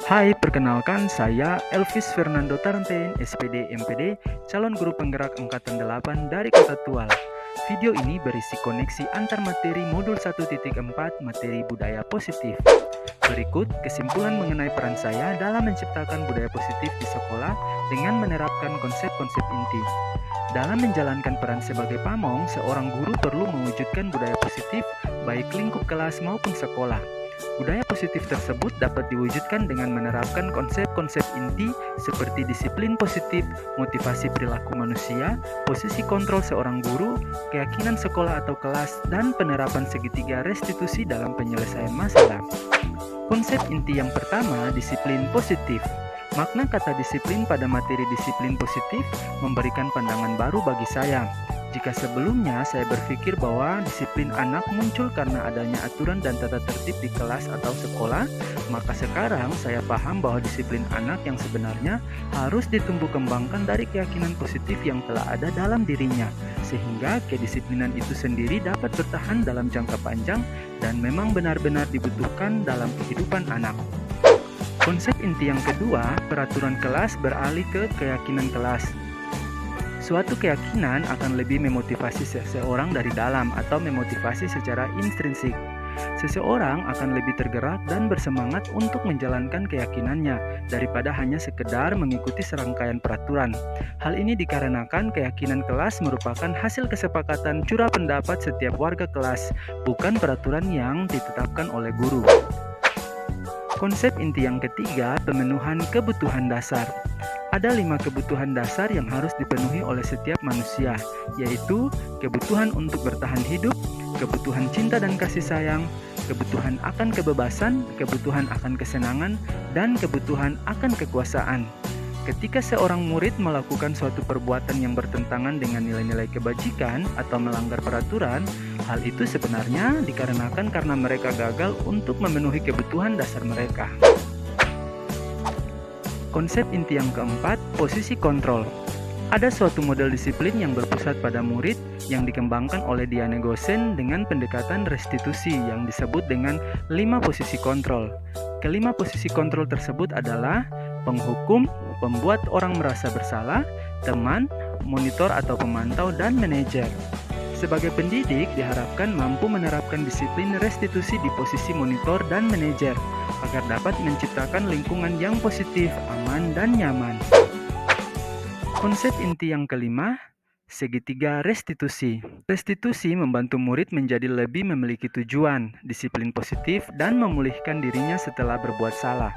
Hai, perkenalkan saya Elvis Fernando Tarantain, SPD MPD, calon guru penggerak angkatan 8 dari Kota Tual. Video ini berisi koneksi antar materi modul 1.4 materi budaya positif. Berikut kesimpulan mengenai peran saya dalam menciptakan budaya positif di sekolah dengan menerapkan konsep-konsep inti. Dalam menjalankan peran sebagai pamong, seorang guru perlu mewujudkan budaya positif baik lingkup kelas maupun sekolah. Budaya positif tersebut dapat diwujudkan dengan menerapkan konsep-konsep inti seperti disiplin positif, motivasi perilaku manusia, posisi kontrol seorang guru, keyakinan sekolah atau kelas, dan penerapan segitiga restitusi dalam penyelesaian masalah. Konsep inti yang pertama, disiplin positif. Makna kata disiplin pada materi disiplin positif memberikan pandangan baru bagi saya. Jika sebelumnya saya berpikir bahwa disiplin anak muncul karena adanya aturan dan tata tertib di kelas atau sekolah, maka sekarang saya paham bahwa disiplin anak yang sebenarnya harus ditumbuh kembangkan dari keyakinan positif yang telah ada dalam dirinya, sehingga kedisiplinan itu sendiri dapat bertahan dalam jangka panjang dan memang benar-benar dibutuhkan dalam kehidupan anak. Konsep inti yang kedua, peraturan kelas beralih ke keyakinan kelas. Suatu keyakinan akan lebih memotivasi seseorang dari dalam atau memotivasi secara intrinsik. Seseorang akan lebih tergerak dan bersemangat untuk menjalankan keyakinannya daripada hanya sekedar mengikuti serangkaian peraturan. Hal ini dikarenakan keyakinan kelas merupakan hasil kesepakatan curah pendapat setiap warga kelas, bukan peraturan yang ditetapkan oleh guru. Konsep inti yang ketiga, pemenuhan kebutuhan dasar. Ada 5 kebutuhan dasar yang harus dipenuhi oleh setiap manusia, yaitu kebutuhan untuk bertahan hidup, kebutuhan cinta dan kasih sayang, kebutuhan akan kebebasan, kebutuhan akan kesenangan, dan kebutuhan akan kekuasaan. Ketika seorang murid melakukan suatu perbuatan yang bertentangan dengan nilai-nilai kebajikan atau melanggar peraturan, hal itu sebenarnya dikarenakan karena mereka gagal untuk memenuhi kebutuhan dasar mereka. Konsep inti yang keempat, posisi kontrol. Ada suatu model disiplin yang berpusat pada murid yang dikembangkan oleh Diane Gosen dengan pendekatan restitusi yang disebut dengan 5 posisi kontrol. Kelima posisi kontrol tersebut adalah penghukum, pembuat orang merasa bersalah, teman, monitor atau pemantau, dan manajer. Sebagai pendidik, diharapkan mampu menerapkan disiplin restitusi di posisi monitor dan manajer agar dapat menciptakan lingkungan yang positif, aman, dan nyaman. Konsep inti yang kelima, segitiga restitusi. Restitusi membantu murid menjadi lebih memiliki tujuan, disiplin positif, dan memulihkan dirinya setelah berbuat salah.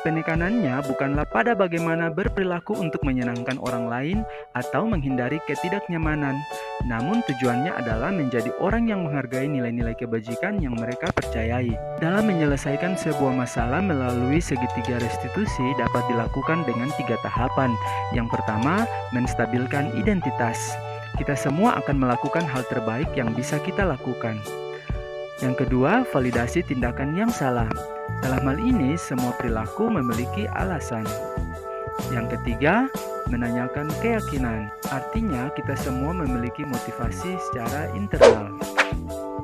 Penekanannya bukanlah pada bagaimana berperilaku untuk menyenangkan orang lain atau menghindari ketidaknyamanan, namun tujuannya adalah menjadi orang yang menghargai nilai-nilai kebajikan yang mereka percayai. Dalam menyelesaikan sebuah masalah melalui segitiga restitusi dapat dilakukan dengan 3 tahapan. Yang pertama, menstabilkan identitas. Kita semua akan melakukan hal terbaik yang bisa kita lakukan. Yang kedua, validasi tindakan yang salah. Dalam hal ini, semua perilaku memiliki alasan. Yang ketiga, menanyakan keyakinan. Artinya, kita semua memiliki motivasi secara internal.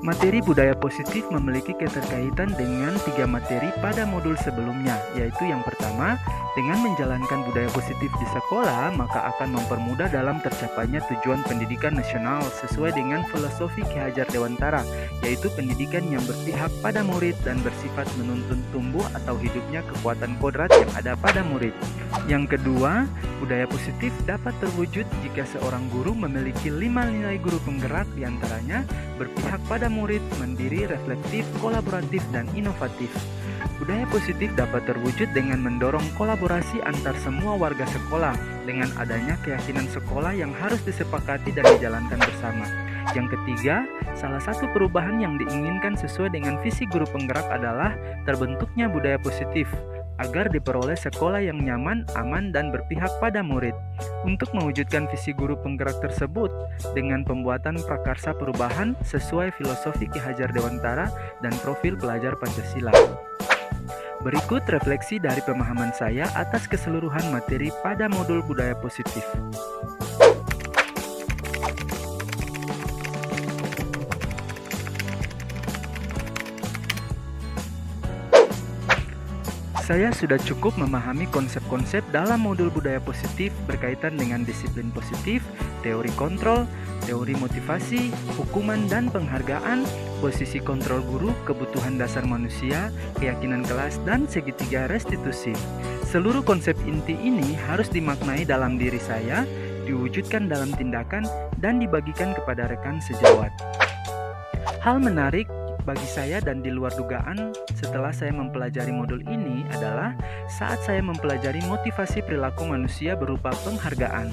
Materi budaya positif memiliki keterkaitan dengan 3 materi pada modul sebelumnya, yaitu yang pertama, dengan menjalankan budaya positif di sekolah, maka akan mempermudah dalam tercapainya tujuan pendidikan nasional sesuai dengan filosofi Ki Hajar Dewantara, yaitu pendidikan yang berpihak pada murid dan bersifat menuntun tumbuh atau hidupnya kekuatan kodrat yang ada pada murid. Yang kedua, budaya positif dapat terwujud jika seorang guru memiliki 5 nilai guru penggerak, diantaranya berpihak pada murid, mandiri, reflektif, kolaboratif, dan inovatif. Budaya positif dapat terwujud dengan mendorong kolaborasi antar semua warga sekolah dengan adanya keyakinan sekolah yang harus disepakati dan dijalankan bersama. Yang ketiga, salah satu perubahan yang diinginkan sesuai dengan visi guru penggerak adalah terbentuknya budaya positif agar diperoleh sekolah yang nyaman, aman, dan berpihak pada murid. Untuk mewujudkan visi guru penggerak tersebut dengan pembuatan prakarsa perubahan sesuai filosofi Ki Hajar Dewantara dan profil pelajar Pancasila. Berikut refleksi dari pemahaman saya atas keseluruhan materi pada modul budaya positif. Saya sudah cukup memahami konsep-konsep dalam modul budaya positif berkaitan dengan disiplin positif, teori kontrol, teori motivasi, hukuman dan penghargaan, posisi kontrol guru, kebutuhan dasar manusia, keyakinan kelas, dan segitiga restitusi. Seluruh konsep inti ini harus dimaknai dalam diri saya, diwujudkan dalam tindakan, dan dibagikan kepada rekan sejawat. Hal menarik bagi saya dan di luar dugaan setelah saya mempelajari modul ini adalah saat saya mempelajari motivasi perilaku manusia berupa penghargaan.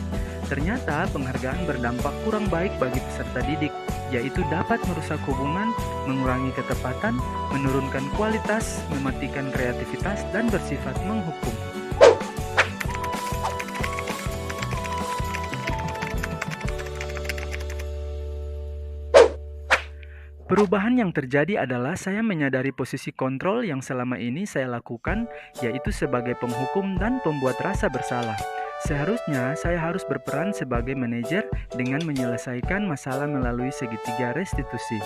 Ternyata penghargaan berdampak kurang baik bagi peserta didik, yaitu dapat merusak hubungan, mengurangi ketepatan, menurunkan kualitas, mematikan kreativitas, dan bersifat menghukum. Perubahan yang terjadi adalah saya menyadari posisi kontrol yang selama ini saya lakukan, yaitu sebagai penghukum dan pembuat rasa bersalah. Seharusnya saya harus berperan sebagai manajer dengan menyelesaikan masalah melalui segitiga restitusi.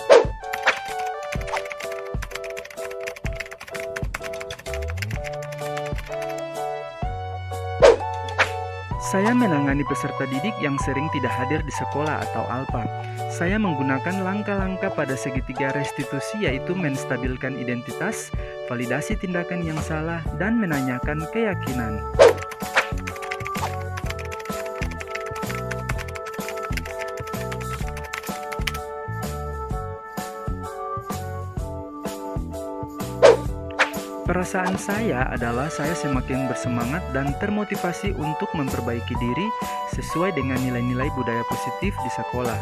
Saya menangani peserta didik yang sering tidak hadir di sekolah atau ALPA. Saya menggunakan langkah-langkah pada segitiga restitusi, yaitu menstabilkan identitas, validasi tindakan yang salah, dan menanyakan keyakinan. Perasaan saya adalah saya semakin bersemangat dan termotivasi untuk memperbaiki diri sesuai dengan nilai-nilai budaya positif di sekolah.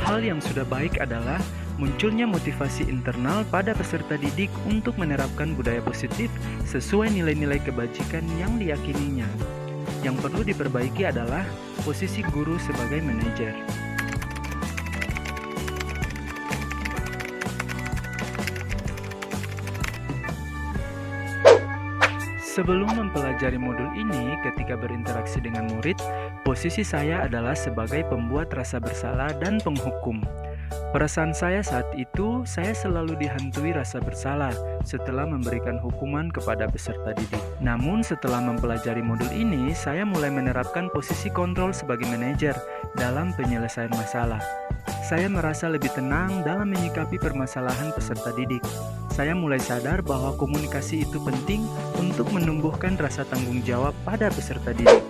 Hal yang sudah baik adalah munculnya motivasi internal pada peserta didik untuk menerapkan budaya positif sesuai nilai-nilai kebajikan yang diyakininya. Yang perlu diperbaiki adalah posisi guru sebagai manajer. Sebelum mempelajari modul ini, ketika berinteraksi dengan murid, posisi saya adalah sebagai pembuat rasa bersalah dan penghukum. Perasaan saya saat itu, saya selalu dihantui rasa bersalah setelah memberikan hukuman kepada peserta didik. Namun setelah mempelajari modul ini, saya mulai menerapkan posisi kontrol sebagai manajer dalam penyelesaian masalah. Saya merasa lebih tenang dalam menyikapi permasalahan peserta didik. Saya mulai sadar bahwa komunikasi itu penting untuk menumbuhkan rasa tanggung jawab pada peserta didik.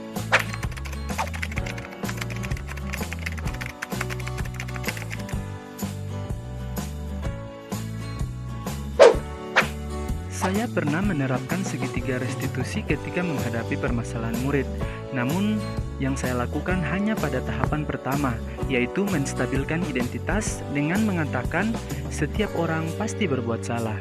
Saya pernah menerapkan segitiga restitusi ketika menghadapi permasalahan murid. Namun, yang saya lakukan hanya pada tahapan pertama, yaitu menstabilkan identitas dengan mengatakan setiap orang pasti berbuat salah.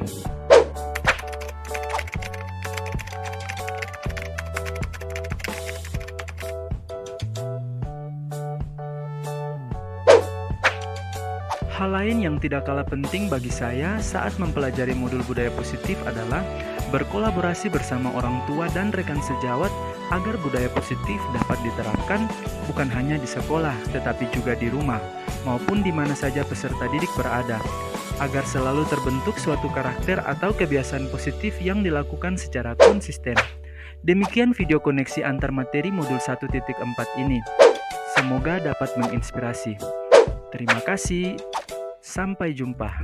Hal lain yang tidak kalah penting bagi saya saat mempelajari modul budaya positif adalah berkolaborasi bersama orang tua dan rekan sejawat agar budaya positif dapat diterapkan bukan hanya di sekolah, tetapi juga di rumah, maupun di mana saja peserta didik berada, agar selalu terbentuk suatu karakter atau kebiasaan positif yang dilakukan secara konsisten. Demikian video koneksi antar materi modul 1.4 ini. Semoga dapat menginspirasi. Terima kasih. Sampai jumpa.